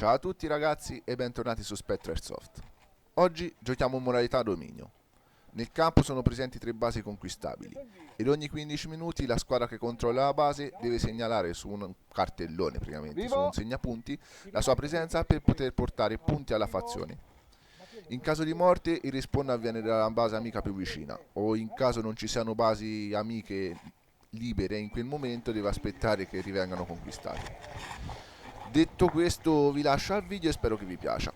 Ciao a tutti ragazzi e bentornati su Spectre Airsoft. Oggi giochiamo in modalità dominio. Nel campo sono presenti 3 basi conquistabili ed ogni 15 minuti la squadra che controlla la base deve segnalare su un cartellone, praticamente su un Vivo? segnapunti, la sua presenza per poter portare punti alla fazione. In caso di morte il respawn avviene dalla base amica più vicina o in caso non ci siano basi amiche libere in quel momento deve aspettare che rivengano conquistate. Detto questo vi lascio al video e spero che vi piaccia.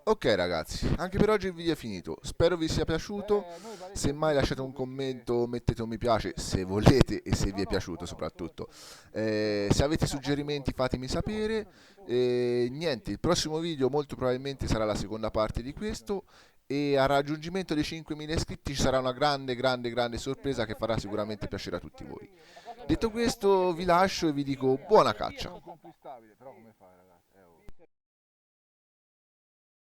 Ok ragazzi, anche per oggi il video è finito, spero vi sia piaciuto, se mai lasciate un commento, mettete un mi piace se volete e se vi è piaciuto soprattutto. Se avete suggerimenti fatemi sapere. Niente, il prossimo video molto probabilmente sarà la seconda parte di questo e al raggiungimento dei 5.000 iscritti ci sarà una grande sorpresa che farà sicuramente piacere a tutti voi. Detto questo vi lascio e vi dico buona caccia.